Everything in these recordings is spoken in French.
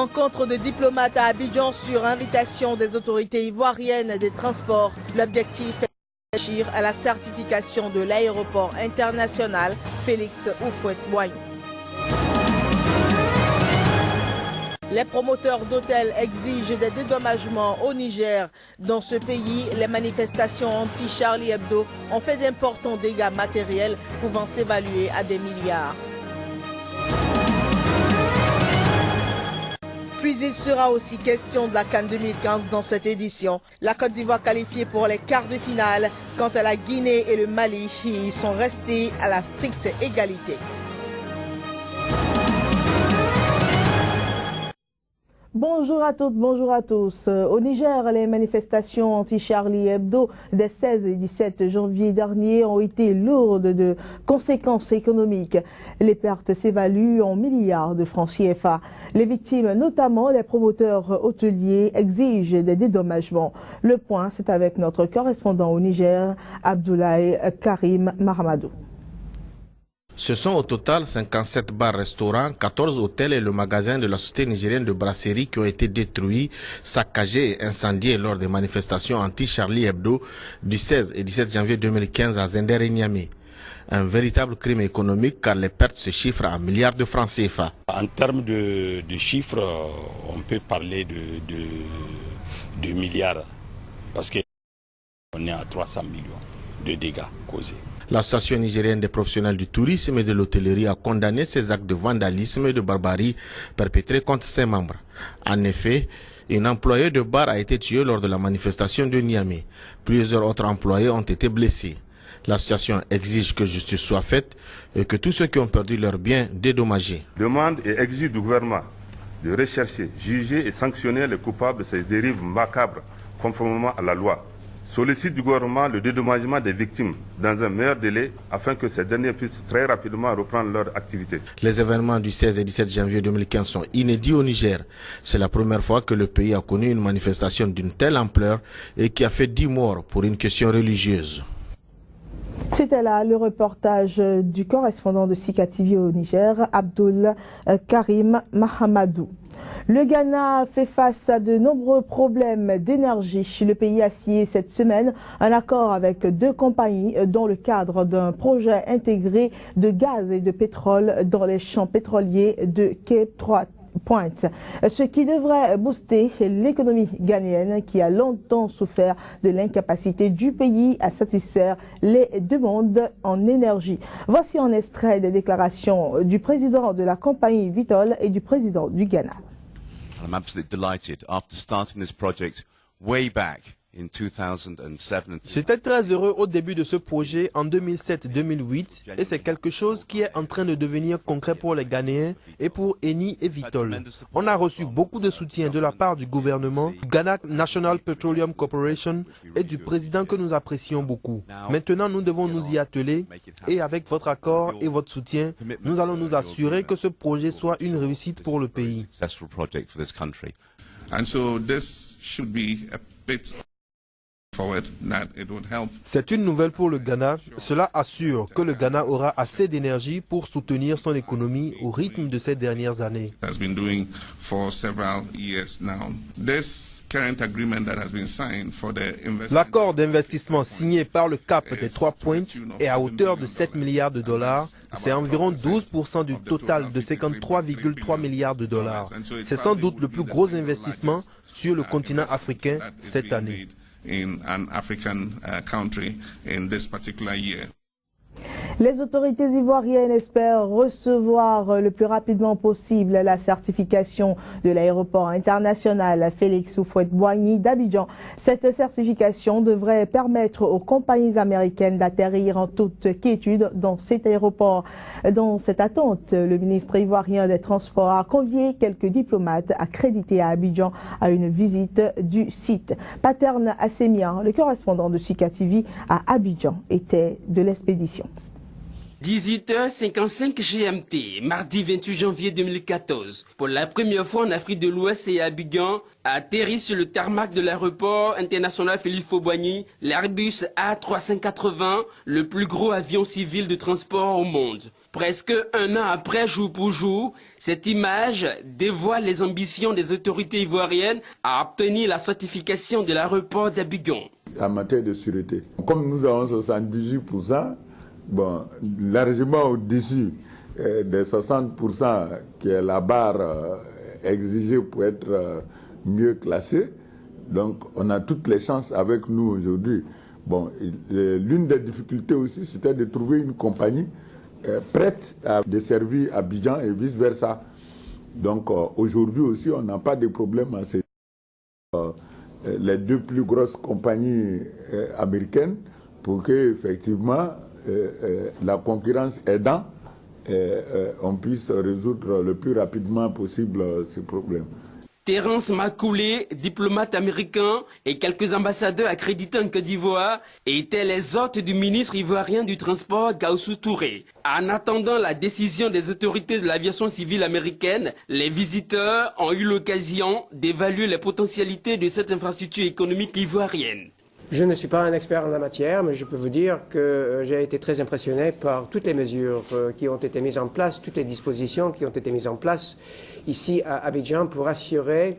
Rencontre de diplomates à Abidjan sur invitation des autorités ivoiriennes des transports. L'objectif est de réfléchir à la certification de l'aéroport international Félix Houphouët-Boigny. Les promoteurs d'hôtels exigent des dédommagements au Niger. Dans ce pays, les manifestations anti-Charlie Hebdo ont fait d'importants dégâts matériels pouvant s'évaluer à des milliards. Puis il sera aussi question de la CAN 2015 dans cette édition. La Côte d'Ivoire qualifiée pour les quarts de finale, quant à la Guinée et le Mali, ils sont restés à la stricte égalité. Bonjour à toutes, bonjour à tous. Au Niger, les manifestations anti-Charlie Hebdo des 16 et 17 janvier dernier ont été lourdes de conséquences économiques. Les pertes s'évaluent en milliards de francs CFA. Les victimes, notamment les promoteurs hôteliers, exigent des dédommagements. Le point, c'est avec notre correspondant au Niger, Abdoulaye Karim Mahamadou. Ce sont au total 57 bars-restaurants, 14 hôtels et le magasin de la Société nigérienne de brasserie qui ont été détruits, saccagés et incendiés lors des manifestations anti-Charlie Hebdo du 16 et 17 janvier 2015 à Zender et Niamey. Un véritable crime économique car les pertes se chiffrent à milliards de francs CFA. En termes de chiffres, on peut parler de milliards parce qu'on est à 300 millions de dégâts causés. L'Association nigérienne des professionnels du tourisme et de l'hôtellerie a condamné ces actes de vandalisme et de barbarie perpétrés contre ses membres. En effet, une employée de bar a été tuée lors de la manifestation de Niamey. Plusieurs autres employés ont été blessés. L'association exige que justice soit faite et que tous ceux qui ont perdu leurs biens dédommagés. Demande et exige du gouvernement de rechercher, juger et sanctionner les coupables de ces dérives macabres conformément à la loi. Sollicite du gouvernement le dédommagement des victimes dans un meilleur délai afin que ces derniers puissent très rapidement reprendre leur activité. Les événements du 16 et 17 janvier 2015 sont inédits au Niger. C'est la première fois que le pays a connu une manifestation d'une telle ampleur et qui a fait 10 morts pour une question religieuse. C'était là le reportage du correspondant de Sika TV au Niger, Abdoulaye Karim Mahamadou. Le Ghana fait face à de nombreux problèmes d'énergie. Le pays a signé cette semaine un accord avec 2 compagnies dans le cadre d'un projet intégré de gaz et de pétrole dans les champs pétroliers de Cape 3 Point, ce qui devrait booster l'économie ghanéenne qui a longtemps souffert de l'incapacité du pays à satisfaire les demandes en énergie. Voici un extrait des déclarations du président de la compagnie Vitol et du président du Ghana. I'm absolutely delighted after starting this project way back in 2007. J'étais très heureux au début de ce projet en 2007-2008 et c'est quelque chose qui est en train de devenir concret pour les Ghanéens et pour Eni et Vitol. On a reçu beaucoup de soutien de la part du gouvernement, du Ghana National Petroleum Corporation et du président que nous apprécions beaucoup. Maintenant, nous devons nous y atteler et avec votre accord et votre soutien, nous allons nous assurer que ce projet soit une réussite pour le pays. And so this should be a bit C'est une nouvelle pour le Ghana. Cela assure que le Ghana aura assez d'énergie pour soutenir son économie au rythme de ces dernières années. L'accord d'investissement signé par le CAP des 3 Points est à hauteur de 7 milliards de dollars. C'est environ 12% du total de 53,3 milliards de dollars. C'est sans doute le plus gros investissement sur le continent africain cette année. In an African country in this particular year. Les autorités ivoiriennes espèrent recevoir le plus rapidement possible la certification de l'aéroport international Félix Houphouët-Boigny d'Abidjan. Cette certification devrait permettre aux compagnies américaines d'atterrir en toute quiétude dans cet aéroport. Dans cette attente, le ministre ivoirien des Transports a convié quelques diplomates accrédités à Abidjan à une visite du site. Paterne Assemian, le correspondant de Sika TV à Abidjan, était de l'expédition. 18h55 GMT, mardi 28 janvier 2014. Pour la première fois en Afrique de l'Ouest et à Abidjan, a atterri sur le tarmac de l'aéroport international Félix Faure-Boigny l'Airbus A380, le plus gros avion civil de transport au monde. Presque un an après, jour pour jour, cette image dévoile les ambitions des autorités ivoiriennes à obtenir la certification de l'aéroport d'Abidjan. En matière de sûreté, comme nous avons 78%, bon, largement au-dessus des 60% qui est la barre exigée pour être mieux classé. Donc on a toutes les chances avec nous aujourd'hui. Bon, l'une des difficultés aussi, c'était de trouver une compagnie prête à desservir Abidjan et vice-versa. Donc aujourd'hui aussi, on n'a pas de problème à ces les deux plus grosses compagnies américaines pour que effectivement la concurrence aidant, on puisse résoudre le plus rapidement possible ces problèmes. Terence Makoulé, diplomate américain, et quelques ambassadeurs accrédités en Côte d'Ivoire étaient les hôtes du ministre ivoirien du Transport, Gaoussou Touré. En attendant la décision des autorités de l'aviation civile américaine, les visiteurs ont eu l'occasion d'évaluer les potentialités de cette infrastructure économique ivoirienne. Je ne suis pas un expert en la matière, mais je peux vous dire que j'ai été très impressionné par toutes les mesures qui ont été mises en place, toutes les dispositions qui ont été mises en place ici à Abidjan pour assurer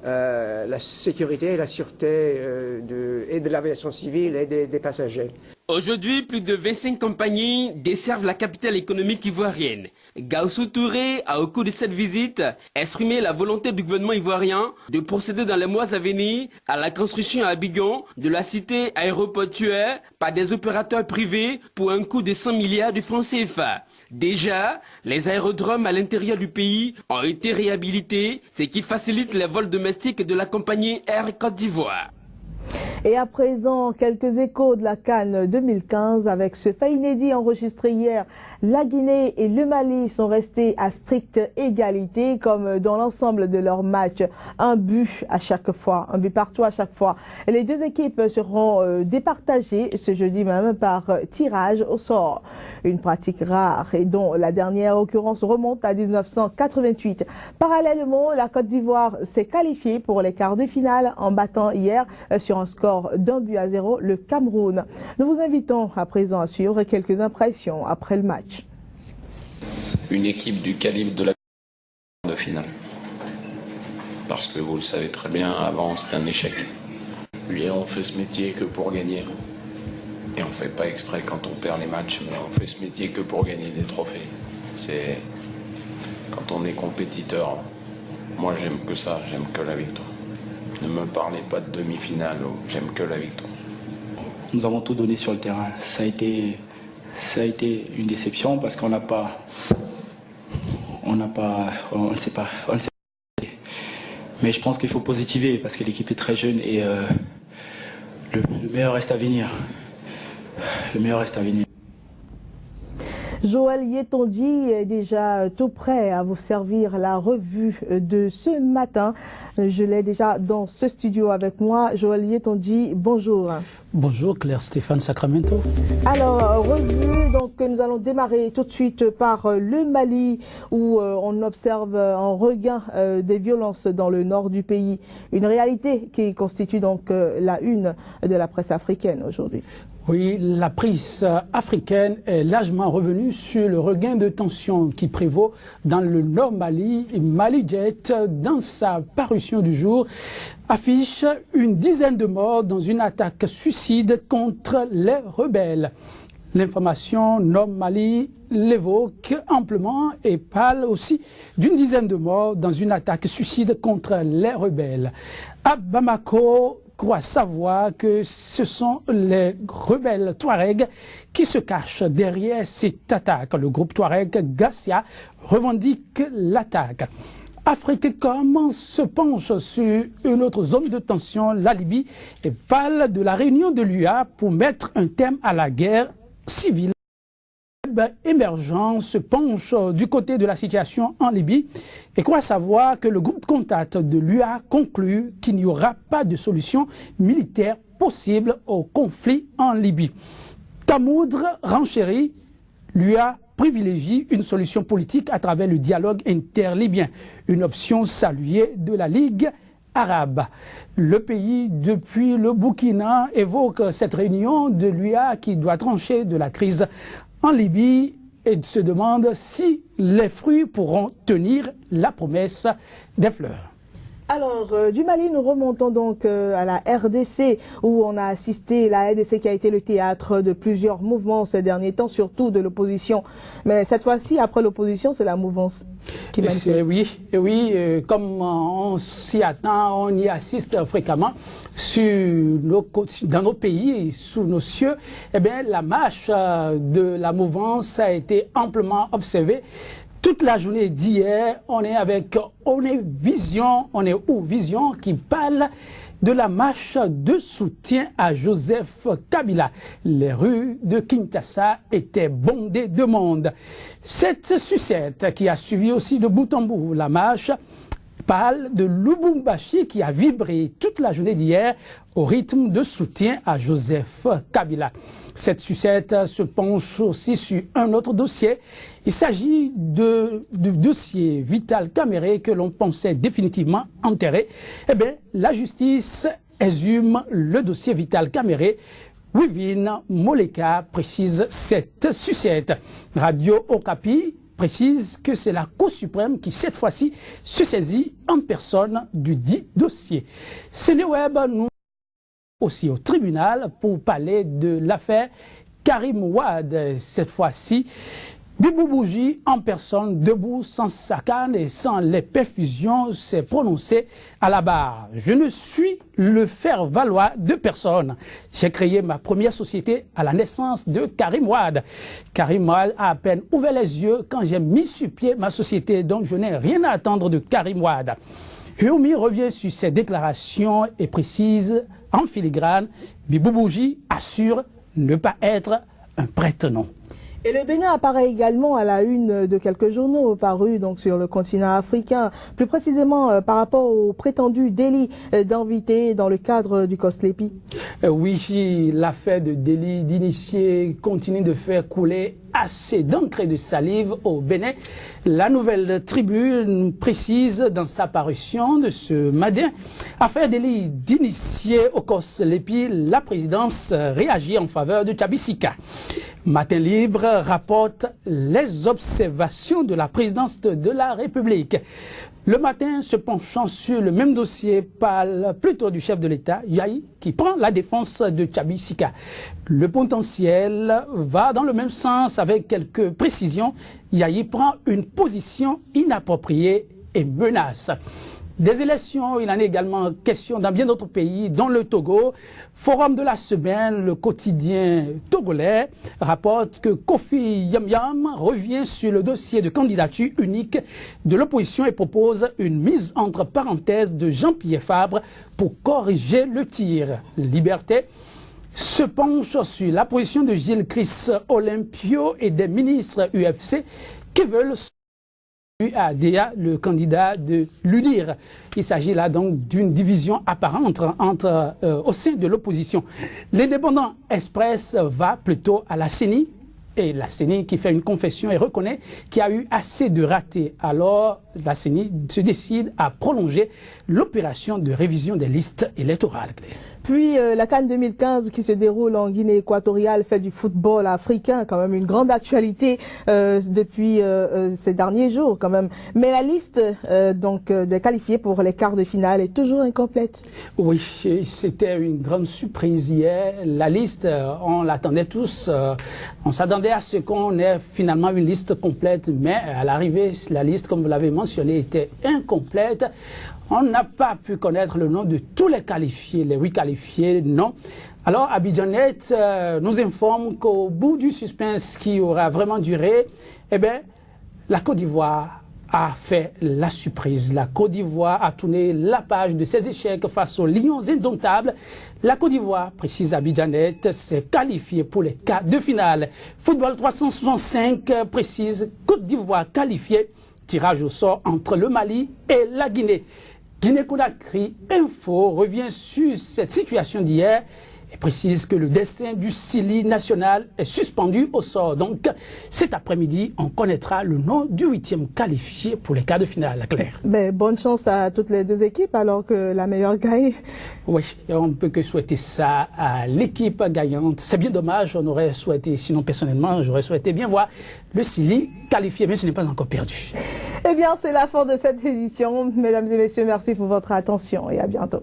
la sécurité et la sûreté de l'aviation civile et des passagers. Aujourd'hui, plus de 25 compagnies desservent la capitale économique ivoirienne. Gaoussou Touré a, au cours de cette visite, exprimé la volonté du gouvernement ivoirien de procéder dans les mois à venir à la construction à Abidjan de la cité aéroportuaire par des opérateurs privés pour un coût de 100 milliards de francs CFA. Déjà, les aérodromes à l'intérieur du pays ont été réhabilités, ce qui facilite les vols domestiques de la compagnie Air Côte d'Ivoire. Et à présent, quelques échos de la CAN 2015 avec ce fait inédit enregistré hier. La Guinée et le Mali sont restés à stricte égalité comme dans l'ensemble de leurs matchs. Un but à chaque fois, un but partout à chaque fois. Et les deux équipes seront départagées ce jeudi même par tirage au sort. Une pratique rare et dont la dernière occurrence remonte à 1988. Parallèlement, la Côte d'Ivoire s'est qualifiée pour les quarts de finale en battant hier sur un score d'1-0 le Cameroun. Nous vous invitons à présent à suivre quelques impressions après le match. Une équipe du calibre de la de finale. Parce que vous le savez très bien, avant c'est un échec. Lui, on fait ce métier que pour gagner. Et on ne fait pas exprès quand on perd les matchs, mais on fait ce métier que pour gagner des trophées. C'est quand on est compétiteur, moi j'aime que ça, j'aime que la victoire. Ne me parlez pas de demi-finale, j'aime que la victoire. Nous avons tout donné sur le terrain. Ça a été une déception parce qu'on ne sait pas. Mais je pense qu'il faut positiver parce que l'équipe est très jeune et le meilleur reste à venir. Le meilleur reste à venir. Joël Yetonji est déjà tout prêt à vous servir la revue de ce matin. Je l'ai déjà dans ce studio avec moi. Joël Yetonji, bonjour. Bonjour Claire Stéphane Sacramento. Alors, revue, donc nous allons démarrer tout de suite par le Mali où on observe un regain des violences dans le nord du pays. Une réalité qui constitue donc la une de la presse africaine aujourd'hui. Oui, la presse africaine est largement revenue sur le regain de tension qui prévaut dans le nord Mali. Mali Jet, dans sa parution du jour, affiche une dizaine de morts dans une attaque suicide contre les rebelles. L'information Nord Mali l'évoque amplement et parle aussi d'une dizaine de morts dans une attaque suicide contre les rebelles. À Bamako, croit savoir que ce sont les rebelles Touareg qui se cachent derrière cette attaque. Le groupe Touareg Gassia revendique l'attaque. Africom se penche sur une autre zone de tension, la Libye, et parle de la réunion de l'UA pour mettre un terme à la guerre civile. Émergent se penche du côté de la situation en Libye et croit savoir que le groupe de contact de l'UA conclut qu'il n'y aura pas de solution militaire possible au conflit en Libye. Tamoudre renchérit, L'UA privilégie une solution politique à travers le dialogue interlibyen, une option saluée de la Ligue arabe. Le pays, depuis le Burkina, évoque cette réunion de l'UA qui doit trancher de la crise en Libye et se demande si les fruits pourront tenir la promesse des fleurs. Alors, du Mali, nous remontons donc à la RDC, où on a assisté, la RDC qui a été le théâtre de plusieurs mouvements ces derniers temps, surtout de l'opposition. Mais cette fois-ci, après l'opposition, c'est la mouvance qui manifeste. Oui, comme on s'y attend, on y assiste fréquemment dans nos pays et sous nos cieux. Eh bien, la marche de la mouvance a été amplement observée. Toute la journée d'hier, on est Vision qui parle de la marche de soutien à Joseph Kabila. Les rues de Kinshasa étaient bondées de monde. Cette sucette qui a suivi aussi de bout en bout la marche parle de Lubumbashi qui a vibré toute la journée d'hier au rythme de soutien à Joseph Kabila. Cette sucette se penche aussi sur un autre dossier. Il s'agit du dossier Vital Kamerhe que l'on pensait définitivement enterré. Eh bien, la justice exhume le dossier Vital Kamerhe. Wivine Moleka précise cette sucette. Radio Okapi précise que c'est la Cour suprême qui, cette fois-ci, se saisit en personne du dit dossier. Sénéweb nous aussi au tribunal pour parler de l'affaire Karim Wade. Cette fois-ci, Bibou Bougie en personne, debout, sans sa canne et sans les perfusions, s'est prononcé à la barre. Je ne suis le faire-valoir de personne. J'ai créé ma première société à la naissance de Karim Wade. Karim Wade a à peine ouvert les yeux quand j'ai mis sur pied ma société, donc je n'ai rien à attendre de Karim Wade. Yomi revient sur ses déclarations et précise en filigrane, Bibou Bougie assure ne pas être un prête-nom. Et le Bénin apparaît également à la une de quelques journaux parus donc sur le continent africain, plus précisément par rapport au prétendu délit d'invité dans le cadre du COSLEPI. Oui, l'affaire de délit d'initié continue de faire couler assez d'encre et de salive au Bénin. La Nouvelle Tribune précise dans sa parution de ce matin, affaire délit d'initié au COSLEPI, la présidence réagit en faveur de Tchabisika. Matin Libre rapporte les observations de la présidence de la République. Le Matin, se penchant sur le même dossier, parle plutôt du chef de l'État, Yahi, qui prend la défense de Tchabisika. Le potentiel va dans le même sens avec quelques précisions. Yahi prend une position inappropriée et menace. Des élections, il en est également question dans bien d'autres pays, dont le Togo. Forum de la semaine, le quotidien togolais, rapporte que Kofi Yam revient sur le dossier de candidature unique de l'opposition et propose une mise entre parenthèses de Jean-Pierre Fabre pour corriger le tir. Liberté se penche sur la position de Gilles Chris Olympio et des ministres UFC qui veulent UADA, le candidat de l'UNIR. Il s'agit là donc d'une division apparente au sein de l'opposition. L'Indépendant Express va plutôt à la CENI, et la CENI qui fait une confession et reconnaît qu'il y a eu assez de ratés. Alors la CENI se décide à prolonger l'opération de révision des listes électorales. Puis la CAN 2015 qui se déroule en Guinée équatoriale fait du football africain quand même une grande actualité depuis ces derniers jours quand même. Mais la liste donc des qualifiés pour les quarts de finale est toujours incomplète. Oui, c'était une grande surprise hier. La liste, on l'attendait tous. On s'attendait à ce qu'on ait finalement une liste complète, mais à l'arrivée, la liste, comme vous l'avez mentionné, était incomplète. On n'a pas pu connaître le nom de tous les qualifiés, les 8 qualifiés, non. Alors, Abidjanet nous informe qu'au bout du suspense qui aura vraiment duré, eh bien, la Côte d'Ivoire a fait la surprise. La Côte d'Ivoire a tourné la page de ses échecs face aux Lions indomptables. La Côte d'Ivoire, précise Abidjanet, s'est qualifiée pour les quarts de finale. Football 365 précise Côte d'Ivoire qualifiée. Tirage au sort entre le Mali et la Guinée. Guinée-Conakry Info revient sur cette situation d'hier et précise que le destin du Sili national est suspendu au sort. Donc cet après-midi, on connaîtra le nom du 8e qualifié pour les quarts de finale, Claire. Ben, bonne chance à toutes les deux équipes alors que la meilleure gagne. Oui, on ne peut que souhaiter ça à l'équipe gagnante. C'est bien dommage, on aurait souhaité, sinon personnellement, j'aurais souhaité bien voir le Sili qualifié, mais ce n'est pas encore perdu. Eh bien, c'est la fin de cette édition. Mesdames et messieurs, merci pour votre attention et à bientôt.